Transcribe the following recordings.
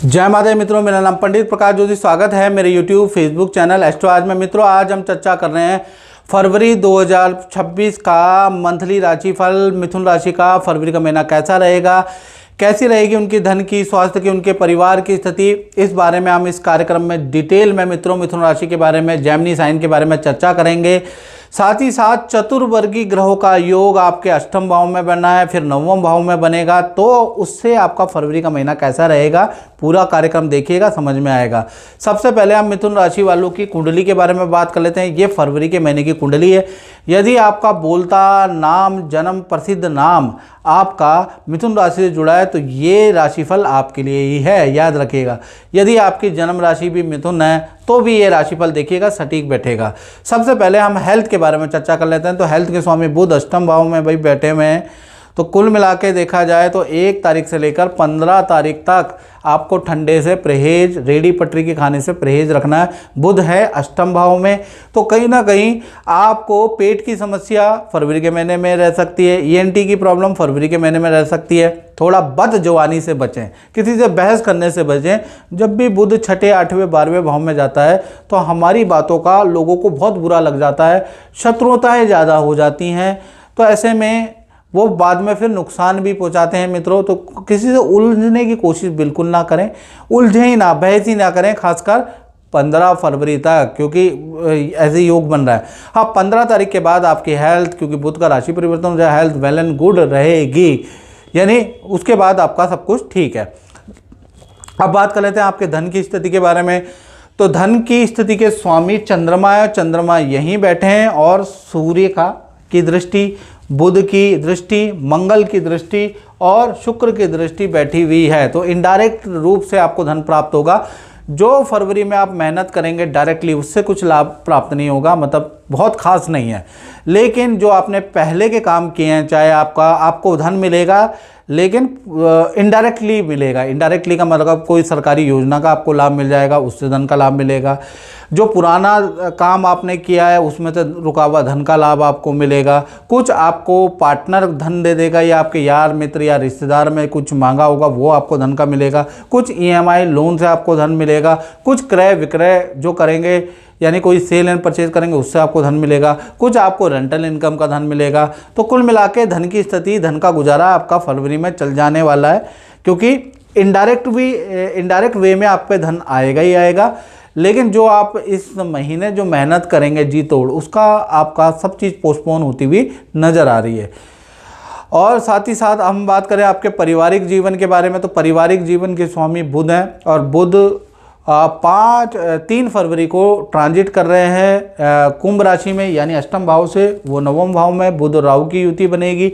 जय माता दी मित्रों, मेरा नाम पंडित प्रकाश ज्योति। स्वागत है मेरे YouTube फेसबुक चैनल एस्ट्रो आज में। मित्रों, आज हम चर्चा कर रहे हैं फरवरी 2026 का मंथली राशिफल। मिथुन राशि का फरवरी का महीना कैसा रहेगा, कैसी रहेगी उनकी धन की, स्वास्थ्य की, उनके परिवार की स्थिति, इस बारे में हम इस कार्यक्रम में डिटेल में मित्रों मिथुन राशि के बारे में, जेमिनी साइन के बारे में चर्चा करेंगे। साथ ही साथ चतुर्वर्गीय ग्रहों का योग आपके अष्टम भाव में बना है, फिर नवम भाव में बनेगा, तो उससे आपका फरवरी का महीना कैसा रहेगा, पूरा कार्यक्रम देखिएगा, समझ में आएगा। सबसे पहले हम मिथुन राशि वालों की कुंडली के बारे में बात कर लेते हैं। ये फरवरी के महीने की कुंडली है। यदि आपका बोलता नाम, जन्म प्रसिद्ध नाम आपका मिथुन राशि से जुड़ा है तो ये राशिफल आपके लिए ही है, याद रखिएगा। यदि आपकी जन्म राशि भी मिथुन है तो भी ये राशिफल देखिएगा, सटीक बैठेगा। सबसे पहले हम हेल्थ के बारे में चर्चा कर लेते हैं। तो हेल्थ के स्वामी बुध अष्टम भाव में भाई बैठे हुए हैं। तो कुल मिला के देखा जाए तो 1 तारीख से लेकर 15 तारीख तक आपको ठंडे से परहेज, रेडी पटरी के खाने से परहेज रखना है। बुध है अष्टम भाव में, तो कहीं ना कहीं आपको पेट की समस्या फरवरी के महीने में रह सकती है। ENT की प्रॉब्लम फरवरी के महीने में रह सकती है। थोड़ा बदजवानी से बचें, किसी से बहस करने से बचें। जब भी बुध 6, 8वें, 12वें भाव में जाता है तो हमारी बातों का लोगों को बहुत बुरा लग जाता है, शत्रुताएँ ज़्यादा हो जाती हैं। तो ऐसे में वो बाद में फिर नुकसान भी पहुंचाते हैं मित्रों। तो किसी से उलझने की कोशिश बिल्कुल ना करें, उलझे ही ना, बहस ही ना करें, खासकर 15 फरवरी तक, क्योंकि ऐसे योग बन रहा है। हाँ, 15 तारीख के बाद आपकी हेल्थ, क्योंकि बुध का राशि परिवर्तन हो जाए, हेल्थ वेल एंड गुड रहेगी, यानी उसके बाद आपका सब कुछ ठीक है। अब बात कर लेते हैं आपके धन की स्थिति के बारे में। तो धन की स्थिति के स्वामी चंद्रमा है। चंद्रमा यहीं बैठे हैं और सूर्य की दृष्टि, बुध की दृष्टि, मंगल की दृष्टि और शुक्र की दृष्टि बैठी हुई है। तो इनडायरेक्ट रूप से आपको धन प्राप्त होगा। जो फरवरी में आप मेहनत करेंगे डायरेक्टली, उससे कुछ लाभ प्राप्त नहीं होगा, मतलब बहुत खास नहीं है। लेकिन जो आपने पहले के काम किए हैं, चाहे आपको धन मिलेगा, लेकिन इनडायरेक्टली मिलेगा। इनडायरेक्टली का मतलब कोई सरकारी योजना का आपको लाभ मिल जाएगा, उससे धन का लाभ मिलेगा। जो पुराना काम आपने किया है उसमें से रुका हुआ धन का लाभ आपको मिलेगा। कुछ आपको पार्टनर धन दे देगा, या आपके यार मित्र या रिश्तेदार में कुछ मांगा होगा वो आपको धन का मिलेगा। कुछ EMI लोन से आपको धन मिलेगा। कुछ क्रय विक्रय जो करेंगे, यानी कोई सेल एंड परचेज करेंगे, उससे आपको धन मिलेगा। कुछ आपको रेंटल इनकम का धन मिलेगा। तो कुल मिला के धन की स्थिति, धन का गुजारा आपका फरवरी में चल जाने वाला है, क्योंकि इनडायरेक्ट वे में आप पे धन आएगा ही आएगा। लेकिन जो आप इस महीने जो मेहनत करेंगे जी तोड़, उसका आपका सब चीज़ पोस्टपोन होती हुई नज़र आ रही है। और साथ ही साथ हम बात करें आपके पारिवारिक जीवन के बारे में। तो पारिवारिक जीवन के स्वामी बुध हैं और बुध 3 फरवरी को ट्रांजिट कर रहे हैं कुंभ राशि में, यानी अष्टम भाव से वो नवम भाव में बुध और राहु की युति बनेगी।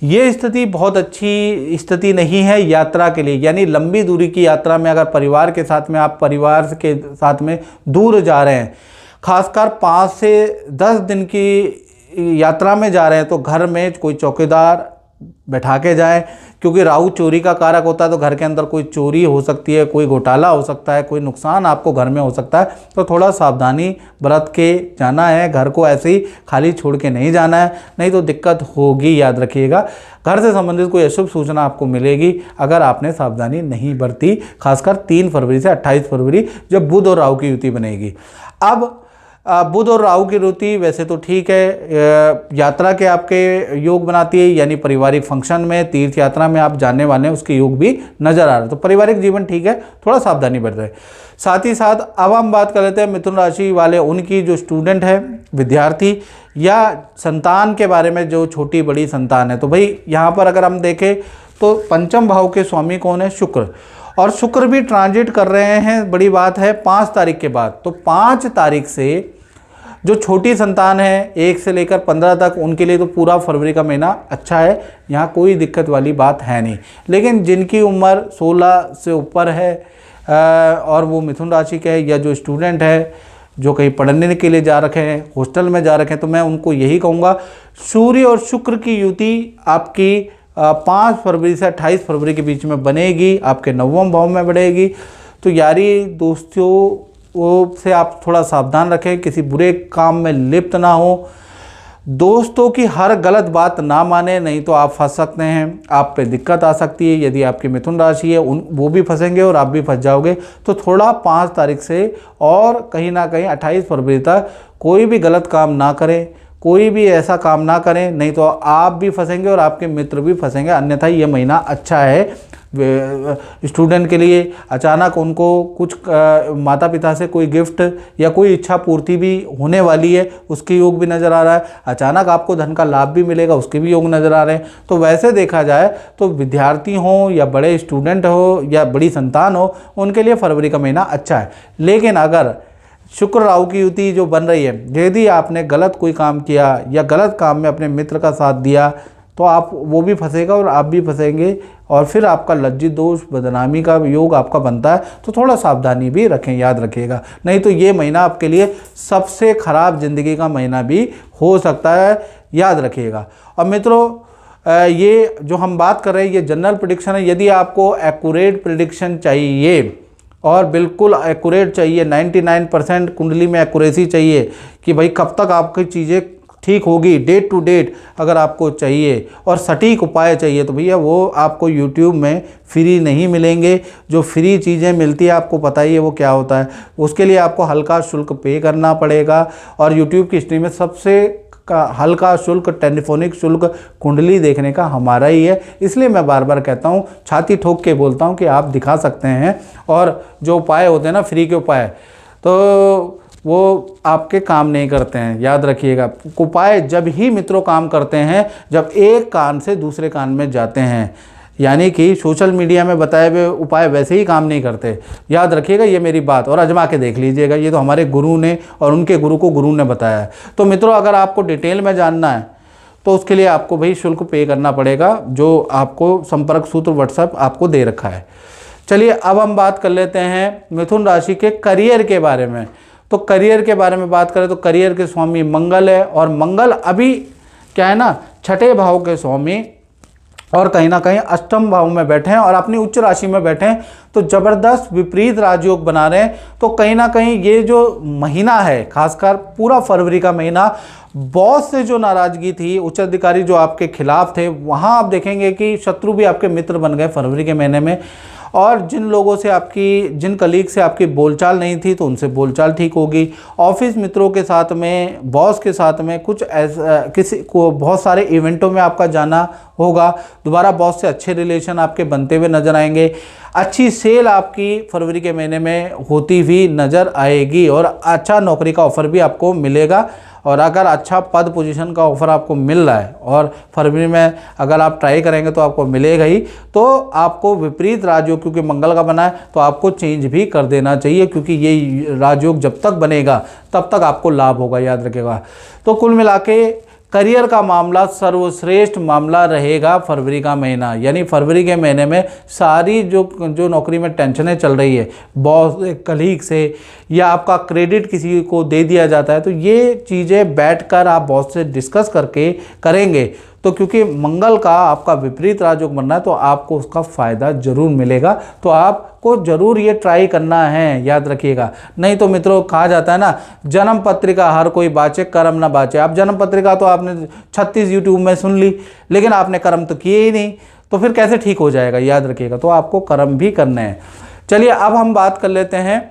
ये स्थिति बहुत अच्छी स्थिति नहीं है यात्रा के लिए, यानी लंबी दूरी की यात्रा में अगर परिवार के साथ में, आप परिवार के साथ में दूर जा रहे हैं, खासकर 5 से 10 दिन की यात्रा में जा रहे हैं, तो घर में कोई चौकीदार बैठा के जाएं, क्योंकि राहु चोरी का कारक होता है। तो घर के अंदर कोई चोरी हो सकती है, कोई घोटाला हो सकता है, कोई नुकसान आपको घर में हो सकता है। तो थोड़ा सावधानी बरत के जाना है, घर को ऐसे ही खाली छोड़ के नहीं जाना है, नहीं तो दिक्कत होगी, याद रखिएगा। घर से संबंधित कोई अशुभ सूचना आपको मिलेगी अगर आपने सावधानी नहीं बरती, खासकर 3 फरवरी से 28 फरवरी जब बुध और राहु की युति बनेगी। अब बुध और राहु की युति वैसे तो ठीक है, यात्रा के आपके योग बनाती है, यानी पारिवारिक फंक्शन में, तीर्थ यात्रा में आप जाने वाले हैं, उसके योग भी नजर आ रहा है। तो पारिवारिक जीवन ठीक है, थोड़ा सावधानी बरतें। साथ ही साथ अब हम बात कर लेते हैं मिथुन राशि वाले, उनकी जो स्टूडेंट है, विद्यार्थी या संतान के बारे में, जो छोटी बड़ी संतान है। तो भाई यहाँ पर अगर हम देखें तो पंचम भाव के स्वामी कौन है? शुक्र। और शुक्र भी ट्रांजिट कर रहे हैं, बड़ी बात है, 5 तारीख के बाद। तो 5 तारीख से जो छोटी संतान है 1 से लेकर 15 तक, उनके लिए तो पूरा फरवरी का महीना अच्छा है, यहाँ कोई दिक्कत वाली बात है नहीं। लेकिन जिनकी उम्र 16 से ऊपर है और वो मिथुन राशि के है, या जो स्टूडेंट है जो कहीं पढ़ने के लिए जा रखे हैं, हॉस्टल में जा रखे हैं, तो मैं उनको यही कहूँगा, सूर्य और शुक्र की युति आपकी 5 फरवरी से 28 फरवरी के बीच में बनेगी, आपके नवम भाव में बढ़ेगी। तो यारी दोस्तों से आप थोड़ा सावधान रखें, किसी बुरे काम में लिप्त ना हो। दोस्तों की हर गलत बात ना माने, नहीं तो आप फंस सकते हैं, आप पे दिक्कत आ सकती है। यदि आपकी मिथुन राशि है वो भी फंसेंगे और आप भी फंस जाओगे। तो थोड़ा 5 तारीख से और कहीं ना कहीं 28 फरवरी तक कोई भी गलत काम ना करें, कोई भी ऐसा काम ना करें, नहीं तो आप भी फंसेंगे और आपके मित्र भी फंसेंगे। अन्यथा ये महीना अच्छा है स्टूडेंट के लिए। अचानक उनको कुछ माता पिता से कोई गिफ्ट या कोई इच्छा पूर्ति भी होने वाली है, उसके योग भी नज़र आ रहा है। अचानक आपको धन का लाभ भी मिलेगा, उसके भी योग नज़र आ रहे हैं। तो वैसे देखा जाए तो विद्यार्थी हों या बड़े स्टूडेंट हो या बड़ी संतान हो, उनके लिए फरवरी का महीना अच्छा है। लेकिन अगर शुक्र राहु की युति जो बन रही है, यदि आपने गलत कोई काम किया या गलत काम में अपने मित्र का साथ दिया तो आप वो भी फंसेगा और आप भी फंसेंगे, और फिर आपका लज्जित दोष बदनामी का योग आपका बनता है। तो थोड़ा सावधानी भी रखें, याद रखिएगा, नहीं तो ये महीना आपके लिए सबसे खराब जिंदगी का महीना भी हो सकता है, याद रखिएगा। और मित्रों ये जो हम बात कर रहे हैं ये जनरल प्रेडिक्शन है। यदि आपको एक्यूरेट प्रेडिक्शन चाहिए और बिल्कुल एक्यूरेट चाहिए, 99% कुंडली में एक्यूरेसी चाहिए कि भाई कब तक आपकी चीज़ें ठीक होगी, डेट टू डेट अगर आपको चाहिए और सटीक उपाय चाहिए, तो भैया वो आपको YouTube में फ्री नहीं मिलेंगे। जो फ्री चीज़ें मिलती है आपको पता ही है वो क्या होता है, उसके लिए आपको हल्का शुल्क पे करना पड़ेगा। और YouTube की हिस्ट्री में सबसे का हल्का शुल्क, टेलीफोनिक शुल्क कुंडली देखने का हमारा ही है। इसलिए मैं बार बार कहता हूँ, छाती ठोक के बोलता हूँ कि आप दिखा सकते हैं, और जो उपाय होते हैं ना फ्री के उपाय, तो वो आपके काम नहीं करते हैं, याद रखिएगा। उपाय जब ही मित्रों काम करते हैं जब एक कान से दूसरे कान में जाते हैं, यानी कि सोशल मीडिया में बताए हुए उपाय वैसे ही काम नहीं करते, याद रखिएगा ये मेरी बात, और आजमा के देख लीजिएगा। ये तो हमारे गुरु ने और उनके गुरु को गुरु ने बताया है। तो मित्रों अगर आपको डिटेल में जानना है तो उसके लिए आपको भाई शुल्क पे करना पड़ेगा, जो आपको संपर्क सूत्र व्हाट्सएप आपको दे रखा है। चलिए अब हम बात कर लेते हैं मिथुन राशि के करियर के बारे में। तो करियर के बारे में बात करें तो करियर के स्वामी मंगल है, और मंगल अभी क्या है ना 6ठे भाव के स्वामी और कहीं ना कहीं अष्टम भाव में बैठे हैं और अपनी उच्च राशि में बैठे हैं। तो जबरदस्त विपरीत राजयोग बना रहे हैं। तो कहीं ना कहीं ये जो महीना है, खासकर पूरा फरवरी का महीना, बॉस से जो नाराजगी थी, उच्च अधिकारी जो आपके खिलाफ थे, वहाँ आप देखेंगे कि शत्रु भी आपके मित्र बन गए फरवरी के महीने में। और जिन लोगों से जिन कलीग से आपकी बोलचाल नहीं थी तो उनसे बोलचाल ठीक होगी। ऑफिस मित्रों के साथ में, बॉस के साथ में कुछ ऐसा किसी को बहुत सारे इवेंटों में आपका जाना होगा। दोबारा बॉस से अच्छे रिलेशन आपके बनते हुए नजर आएंगे। अच्छी सेल आपकी फरवरी के महीने में होती हुई नज़र आएगी और अच्छा नौकरी का ऑफर भी आपको मिलेगा। और अगर अच्छा पद पोजीशन का ऑफर आपको मिल रहा है और फरवरी में अगर आप ट्राई करेंगे तो आपको मिलेगा ही। तो आपको विपरीत राजयोग क्योंकि मंगल का बना है तो आपको चेंज भी कर देना चाहिए, क्योंकि ये राजयोग जब तक बनेगा तब तक आपको लाभ होगा, याद रखिएगा। तो कुल मिला के करियर का मामला सर्वश्रेष्ठ मामला रहेगा फरवरी का महीना। यानी फरवरी के महीने में सारी जो नौकरी में टेंशनें चल रही है, बॉस कलीग से या आपका क्रेडिट किसी को दे दिया जाता है, तो ये चीज़ें बैठकर आप बॉस से डिस्कस करके करेंगे तो क्योंकि मंगल का आपका विपरीत राजयोग बनना है तो आपको उसका फ़ायदा जरूर मिलेगा। तो आपको जरूर ये ट्राई करना है, याद रखिएगा। नहीं तो मित्रों कहा जाता है ना, जन्म पत्रिका हर कोई बाचे कर्म ना बाचे। आप जन्म पत्रिका तो आपने 36 यूट्यूब में सुन ली, लेकिन आपने कर्म तो किए ही नहीं, तो फिर कैसे ठीक हो जाएगा, याद रखिएगा। तो आपको कर्म भी करने हैं। चलिए अब हम बात कर लेते हैं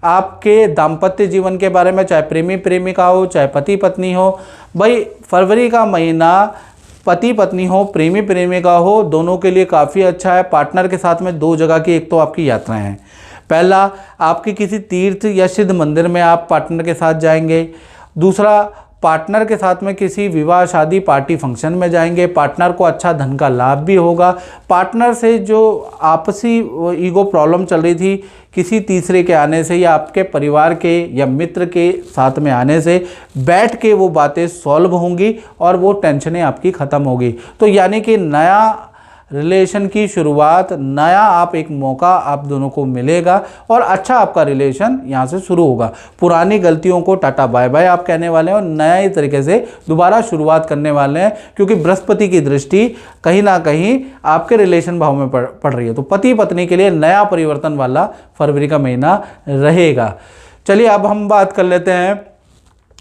आपके दाम्पत्य जीवन के बारे में, चाहे प्रेमी प्रेमिका हो, चाहे पति पत्नी हो। भाई फरवरी का महीना पति पत्नी हो, प्रेमी प्रेमिका हो, दोनों के लिए काफ़ी अच्छा है। पार्टनर के साथ में 2 जगह की एक तो आपकी यात्राएं हैं। पहला, आपकी किसी तीर्थ या सिद्ध मंदिर में आप पार्टनर के साथ जाएंगे। दूसरा, पार्टनर के साथ में किसी विवाह शादी पार्टी फंक्शन में जाएंगे। पार्टनर को अच्छा धन का लाभ भी होगा। पार्टनर से जो आपसी ईगो प्रॉब्लम चल रही थी, किसी तीसरे के आने से या आपके परिवार के या मित्र के साथ में आने से बैठ के वो बातें सॉल्व होंगी और वो टेंशनें आपकी ख़त्म होगी। तो यानी कि नया रिलेशन की शुरुआत, नया आप एक मौका आप दोनों को मिलेगा और अच्छा आपका रिलेशन यहाँ से शुरू होगा। पुरानी गलतियों को टाटा बाय बाय आप कहने वाले हैं और नए तरीके से दोबारा शुरुआत करने वाले हैं, क्योंकि बृहस्पति की दृष्टि कहीं ना कहीं आपके रिलेशन भाव में पड़ रही है। तो पति पत्नी के लिए नया परिवर्तन वाला फरवरी का महीना रहेगा। चलिए अब हम बात कर लेते हैं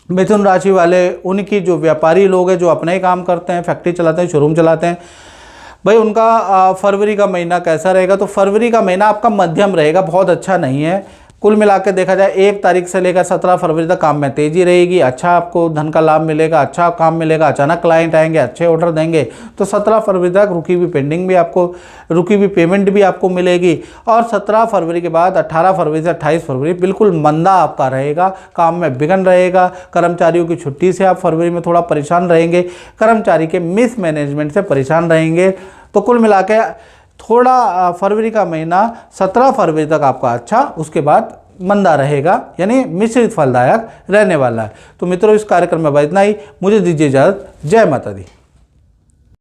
मिथुन राशि वाले, उनकी जो व्यापारी लोग हैं, जो अपना ही काम करते हैं, फैक्ट्री चलाते हैं, शोरूम चलाते हैं, भाई उनका फरवरी का महीना कैसा रहेगा? तो फरवरी का महीना आपका मध्यम रहेगा, बहुत अच्छा नहीं है। कुल मिला के देखा जाए 1 तारीख से लेकर 17 फरवरी तक काम में तेज़ी रहेगी, अच्छा आपको धन का लाभ मिलेगा, अच्छा काम मिलेगा, अचानक क्लाइंट आएंगे, अच्छे ऑर्डर देंगे। तो 17 फरवरी तक रुकी हुई पेमेंट भी आपको मिलेगी। और 17 फरवरी के बाद 18 फरवरी से 28 फरवरी बिल्कुल मंदा आपका रहेगा, काम में विघ्न रहेगा। कर्मचारियों की छुट्टी से आप फरवरी में थोड़ा परेशान रहेंगे, कर्मचारी के मिसमैनेजमेंट से परेशान रहेंगे। तो कुल मिला के थोड़ा फरवरी का महीना 17 फरवरी तक आपका अच्छा, उसके बाद मंदा रहेगा, यानी मिश्रित फलदायक रहने वाला है। तो मित्रों, इस कार्यक्रम में इतना ही। मुझे दीजिए इजाज़त। जय माता दी।